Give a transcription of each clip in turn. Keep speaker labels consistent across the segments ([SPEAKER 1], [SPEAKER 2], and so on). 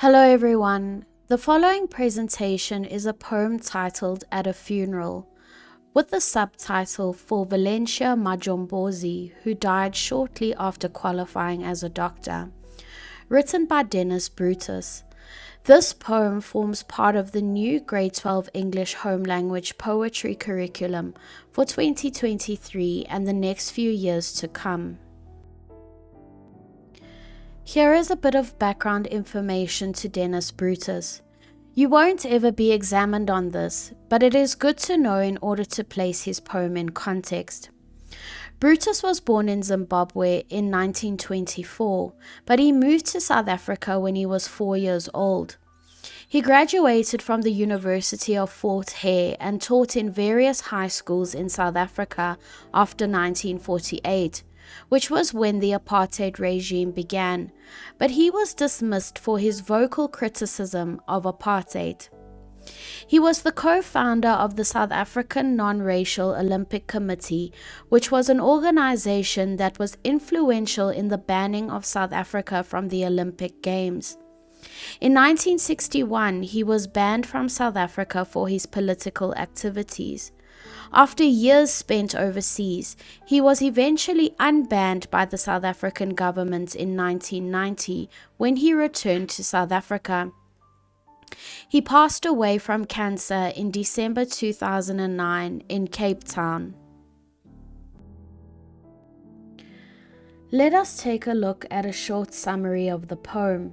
[SPEAKER 1] Hello everyone. The following presentation is a poem titled At a Funeral, with the subtitle For Valencia Majombozi, who died shortly after qualifying as a doctor, written by Dennis Brutus. This poem forms part of the new Grade 12 English Home Language Poetry curriculum for 2023 and the next few years to come. Here is a bit of background information to Dennis Brutus. You won't ever be examined on this, but it is good to know in order to place his poem in context. Brutus was born in Zimbabwe in 1924, but he moved to South Africa when he was 4 years old. He graduated from the University of Fort Hare and taught in various high schools in South Africa after 1948. Which was when the apartheid regime began, but he was dismissed for his vocal criticism of apartheid. He was the co-founder of the South African Non-Racial Olympic Committee, which was an organization that was influential in the banning of South Africa from the Olympic Games. In 1961, he was banned from South Africa for his political activities. After years spent overseas, he was eventually unbanned by the South African government in 1990 when he returned to South Africa. He passed away from cancer in December 2009 in Cape Town. Let us take a look at a short summary of the poem.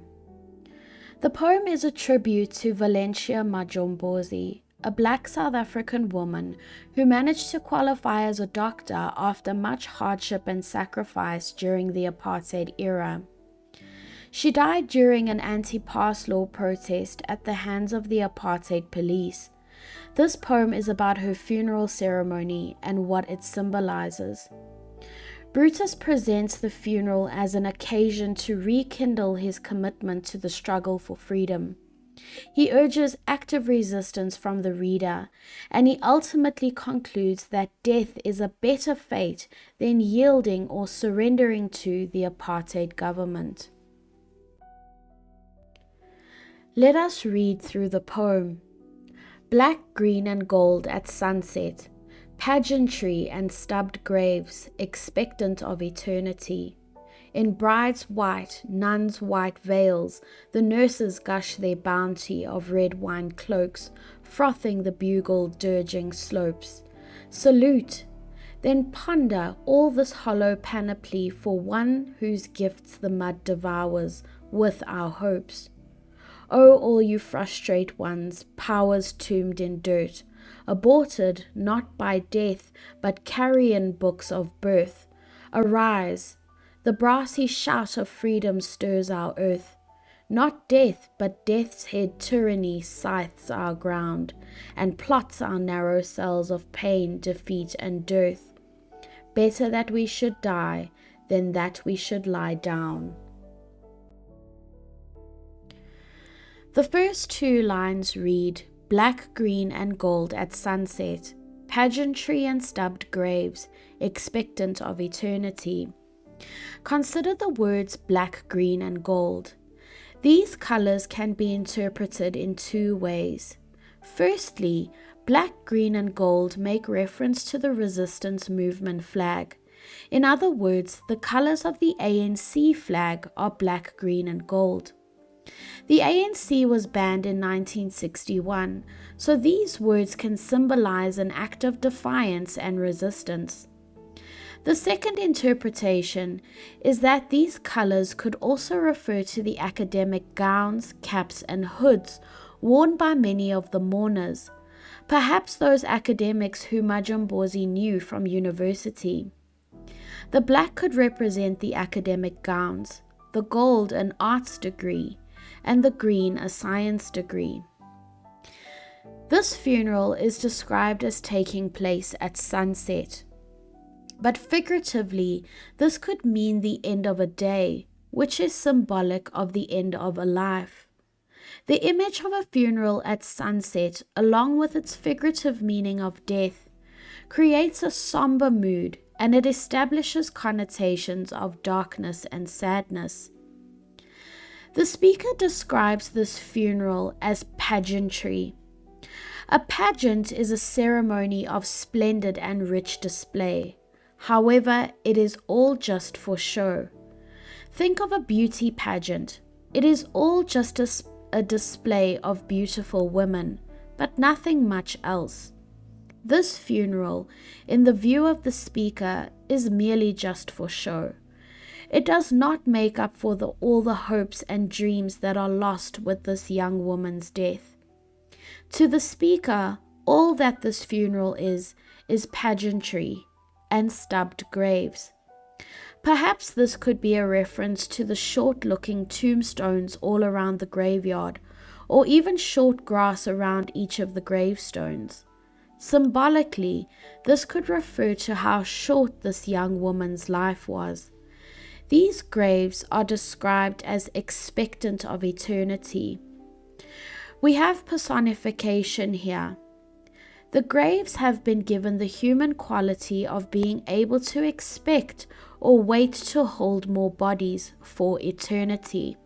[SPEAKER 1] The poem is a tribute to Valencia Majombozi, a black South African woman who managed to qualify as a doctor after much hardship and sacrifice during the apartheid era. She died during an anti-pass law protest at the hands of the apartheid police. This poem is about her funeral ceremony and what it symbolizes. Brutus presents the funeral as an occasion to rekindle his commitment to the struggle for freedom. He urges active resistance from the reader, and he ultimately concludes that death is a better fate than yielding or surrendering to the apartheid government. Let us read through the poem. Black, green, and gold at sunset, pageantry and stubbed graves, expectant of eternity. In brides white, nuns white veils, the nurses gush their bounty of red wine cloaks, frothing the bugle dirging slopes. Salute, then ponder all this hollow panoply for one whose gifts the mud devours with our hopes. O all you frustrate ones, powers tombed in dirt, aborted not by death, but carrion books of birth, arise. The brassy shout of freedom stirs our earth. Not death, but death's head tyranny scythes our ground, and plots our narrow cells of pain, defeat, and dearth. Better that we should die than that we should lie down. The first two lines read, Black, green, and gold at sunset, pageantry and stubbed graves, expectant of eternity. Consider the words black, green, and gold. These colors can be interpreted in two ways. Firstly, black, green, and gold make reference to the resistance movement flag. In other words, the colors of the ANC flag are black, green, and gold. The ANC was banned in 1961, so these words can symbolize an act of defiance and resistance. The second interpretation is that these colors could also refer to the academic gowns, caps, and hoods worn by many of the mourners, perhaps those academics who Majombozi knew from university. The black could represent the academic gowns, the gold an arts degree, and the green a science degree. This funeral is described as taking place at sunset. But figuratively, this could mean the end of a day, which is symbolic of the end of a life. The image of a funeral at sunset, along with its figurative meaning of death, creates a somber mood, and it establishes connotations of darkness and sadness. The speaker describes this funeral as pageantry. A pageant is a ceremony of splendid and rich display. However, it is all just for show. Think of a beauty pageant. It is all just a display of beautiful women, but nothing much else. This funeral, in the view of the speaker, is merely just for show. It does not make up for all the hopes and dreams that are lost with this young woman's death. To the speaker, all that this funeral is pageantry and stubbed graves. Perhaps this could be a reference to the short-looking tombstones all around the graveyard, or even short grass around each of the gravestones. Symbolically, this could refer to how short this young woman's life was. These graves are described as expectant of eternity. We have personification here. The graves have been given the human quality of being able to expect or wait to hold more bodies for eternity.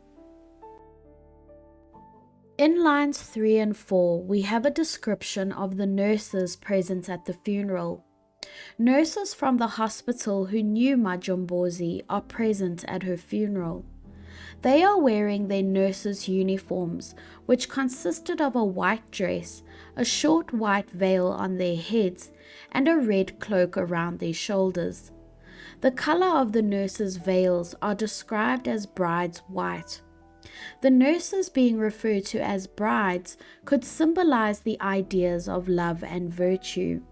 [SPEAKER 1] In lines 3 and 4, we have a description of the nurses present at the funeral. Nurses from the hospital who knew Majumbozi are present at her funeral. They are wearing their nurses' uniforms, which consisted of a white dress, a short white veil on their heads, and a red cloak around their shoulders. The color of the nurses' veils are described as bride's white. The nurses being referred to as brides could symbolize the ideas of love and virtue.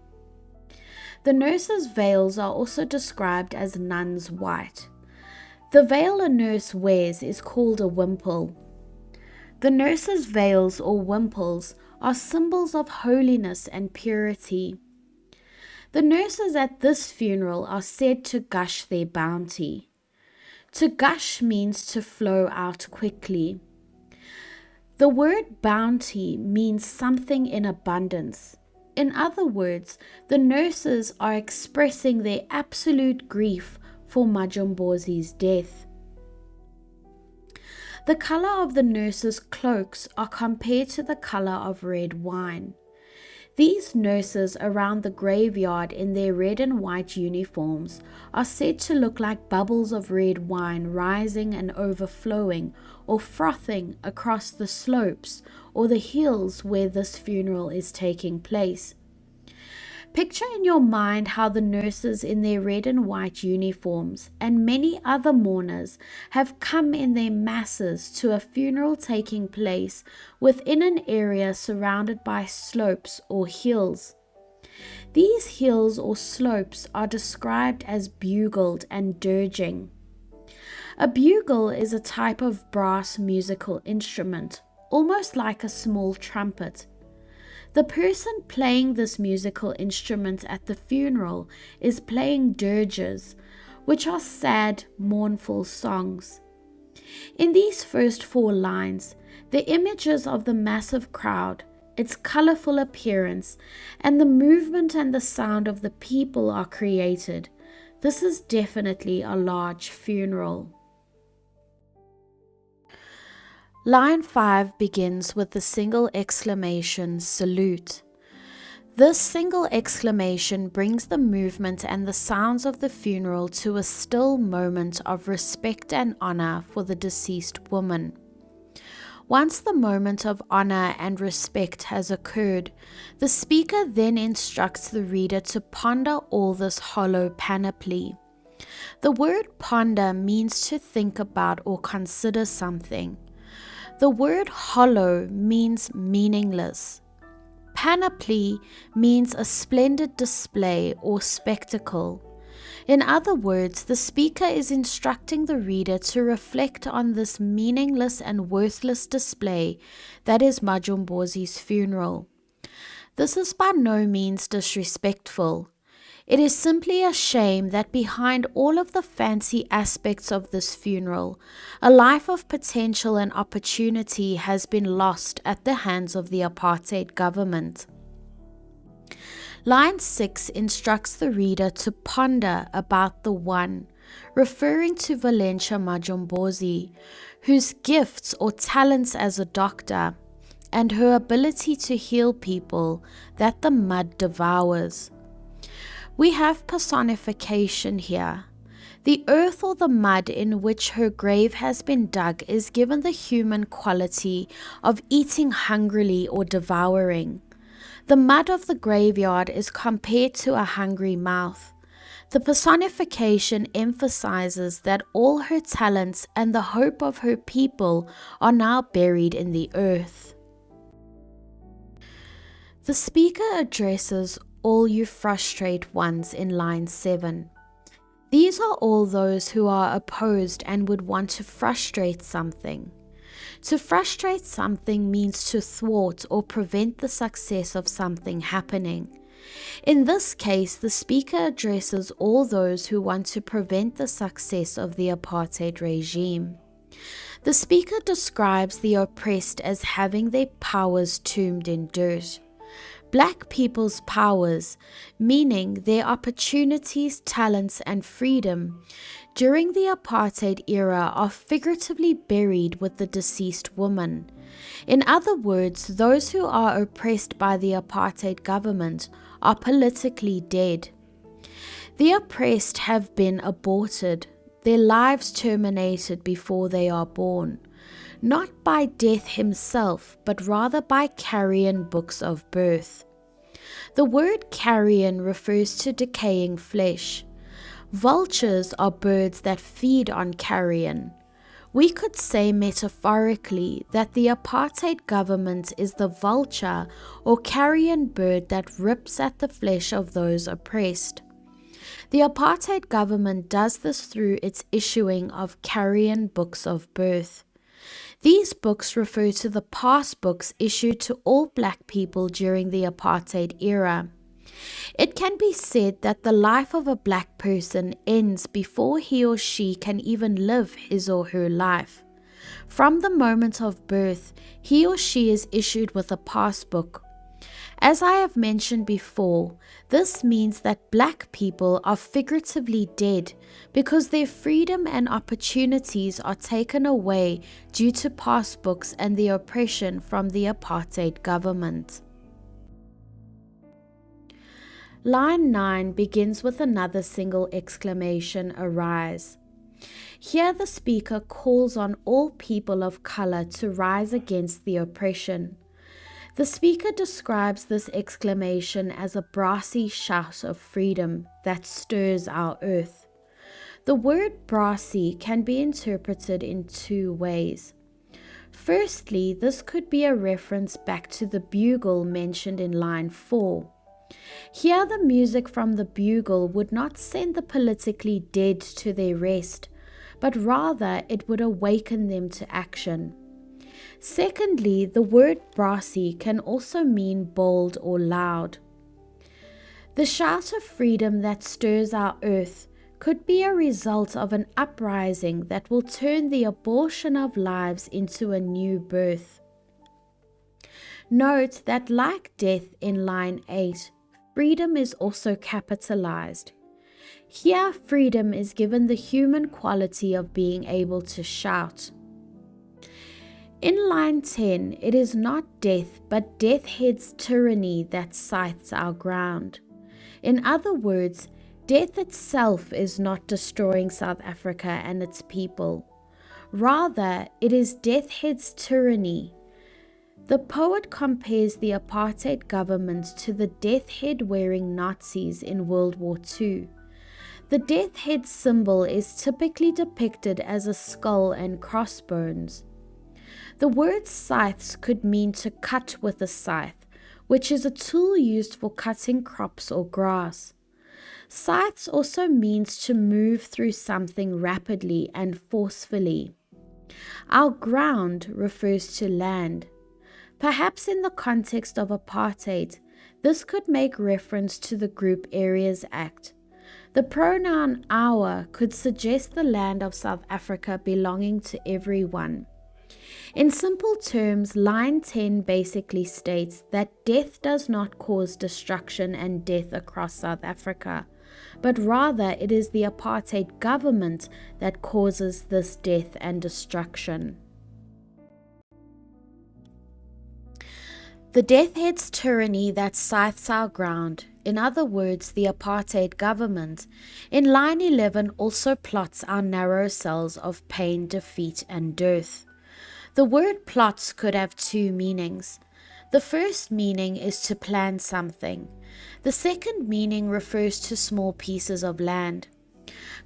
[SPEAKER 1] The nurses' veils are also described as nun's white. The veil a nurse wears is called a wimple. The nurses' veils or wimples are symbols of holiness and purity. The nurses at this funeral are said to gush their bounty. To gush means to flow out quickly. The word bounty means something in abundance. In other words, the nurses are expressing their absolute grief for Majumbozi's death. The color of the nurses' cloaks are compared to the color of red wine. These nurses around the graveyard in their red and white uniforms are said to look like bubbles of red wine rising and overflowing or frothing across the slopes or the hills where this funeral is taking place. Picture in your mind how the nurses in their red and white uniforms and many other mourners have come in their masses to a funeral taking place within an area surrounded by slopes or hills. These hills or slopes are described as bugled and dirging. A bugle is a type of brass musical instrument, almost like a small trumpet. The person playing this musical instrument at the funeral is playing dirges, which are sad, mournful songs. In these first 4 lines, the images of the massive crowd, its colorful appearance, and the movement and the sound of the people are created. This is definitely a large funeral. Line 5 begins with the single exclamation, salute. This single exclamation brings the movement and the sounds of the funeral to a still moment of respect and honor for the deceased woman. Once the moment of honor and respect has occurred, the speaker then instructs the reader to ponder all this hollow panoply. The word ponder means to think about or consider something. The word hollow means meaningless. Panoply means a splendid display or spectacle. In other words, the speaker is instructing the reader to reflect on this meaningless and worthless display that is Majumbozi's funeral. This is by no means disrespectful. It is simply a shame that behind all of the fancy aspects of this funeral, a life of potential and opportunity has been lost at the hands of the apartheid government. Line 6 instructs the reader to ponder about the one, referring to Valentia Majombozi, whose gifts or talents as a doctor and her ability to heal people that the mud devours. We have personification here. The earth or the mud in which her grave has been dug is given the human quality of eating hungrily or devouring. The mud of the graveyard is compared to a hungry mouth. The personification emphasizes that all her talents and the hope of her people are now buried in the earth. The speaker addresses all you frustrate ones in line 7. These are all those who are opposed and would want to frustrate something. To frustrate something means to thwart or prevent the success of something happening. In this case, the speaker addresses all those who want to prevent the success of the apartheid regime. The speaker describes the oppressed as having their powers tombed in dirt. Black people's powers, meaning their opportunities, talents, and freedom during the apartheid era, are figuratively buried with the deceased woman. In other words, those who are oppressed by the apartheid government are politically dead. The oppressed have been aborted, their lives terminated before they are born, not by death himself, but rather by carrion books of birth. The word carrion refers to decaying flesh. Vultures are birds that feed on carrion. We could say metaphorically that the apartheid government is the vulture or carrion bird that rips at the flesh of those oppressed. The apartheid government does this through its issuing of carrion books of birth. These books refer to the pass books issued to all black people during the apartheid era. It can be said that the life of a black person ends before he or she can even live his or her life. From the moment of birth, he or she is issued with a pass book. As I have mentioned before, this means that black people are figuratively dead because their freedom and opportunities are taken away due to pass books and the oppression from the apartheid government. Line 9 begins with another single exclamation, "Arise." Here the speaker calls on all people of color to rise against the oppression. The speaker describes this exclamation as a brassy shout of freedom that stirs our earth. The word brassy can be interpreted in two ways. Firstly, this could be a reference back to the bugle mentioned in line 4. Here the music from the bugle would not send the politically dead to their rest, but rather it would awaken them to action. Secondly, the word brassy can also mean bold or loud. The shout of freedom that stirs our earth could be a result of an uprising that will turn the abortion of lives into a new birth. Note that like death in line 8, freedom is also capitalized. Here, freedom is given the human quality of being able to shout. In line 10, it is not death, but death-head's tyranny that scythes our ground. In other words, death itself is not destroying South Africa and its people. Rather, it is death-head's tyranny. The poet compares the apartheid government to the death-head-wearing Nazis in World War II. The death-head symbol is typically depicted as a skull and crossbones. The word scythes could mean to cut with a scythe, which is a tool used for cutting crops or grass. Scythes also means to move through something rapidly and forcefully. Our ground refers to land. Perhaps in the context of apartheid, this could make reference to the Group Areas Act. The pronoun our could suggest the land of South Africa belonging to everyone. In simple terms, line 10 basically states that death does not cause destruction and death across South Africa, but rather it is the apartheid government that causes this death and destruction. The death head's tyranny that scythes our ground, in other words, the apartheid government, in line 11 also plots our narrow cells of pain, defeat, and dearth. The word plots could have two meanings. The first meaning is to plan something. The second meaning refers to small pieces of land.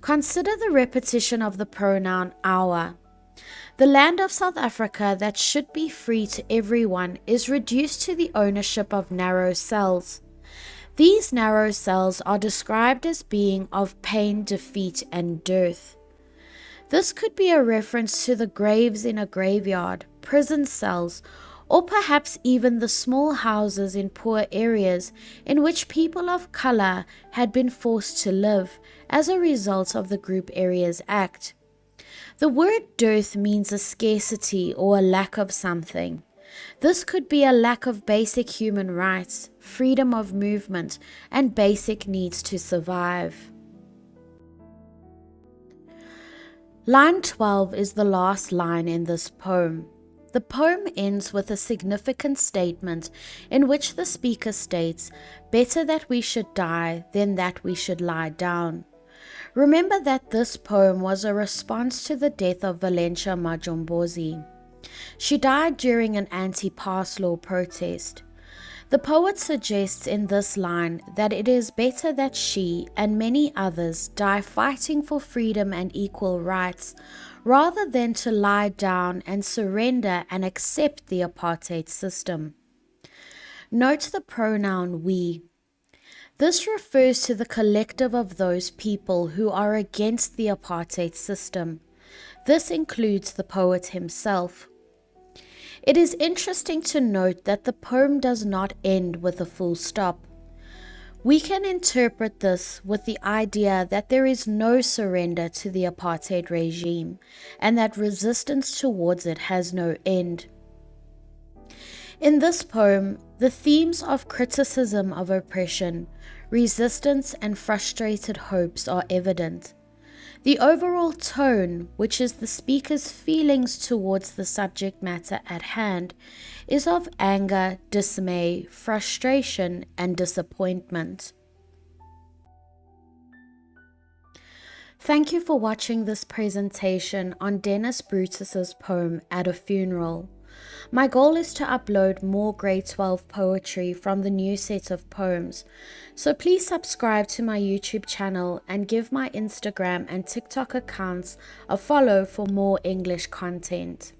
[SPEAKER 1] Consider the repetition of the pronoun our. The land of South Africa that should be free to everyone is reduced to the ownership of narrow cells. These narrow cells are described as being of pain, defeat, and dearth. This could be a reference to the graves in a graveyard, prison cells, or perhaps even the small houses in poor areas in which people of color had been forced to live as a result of the Group Areas Act. The word dearth means a scarcity or a lack of something. This could be a lack of basic human rights, freedom of movement, and basic needs to survive. Line 12 is the last line in this poem. The poem ends with a significant statement in which the speaker states, "Better that we should die than that we should lie down." Remember that this poem was a response to the death of Valentia Majombozi. She died during an anti-pass law protest. The poet suggests in this line that it is better that she and many others die fighting for freedom and equal rights, rather than to lie down and surrender and accept the apartheid system. Note the pronoun we. This refers to the collective of those people who are against the apartheid system. This includes the poet himself. It is interesting to note that the poem does not end with a full stop. We can interpret this with the idea that there is no surrender to the apartheid regime and that resistance towards it has no end. In this poem, the themes of criticism of oppression, resistance, and frustrated hopes are evident. The overall tone, which is the speaker's feelings towards the subject matter at hand, is of anger, dismay, frustration, and disappointment. Thank you for watching this presentation on Dennis Brutus's poem At a Funeral. My goal is to upload more grade 12 poetry from the new set of poems, so please subscribe to my YouTube channel and give my Instagram and TikTok accounts a follow for more English content.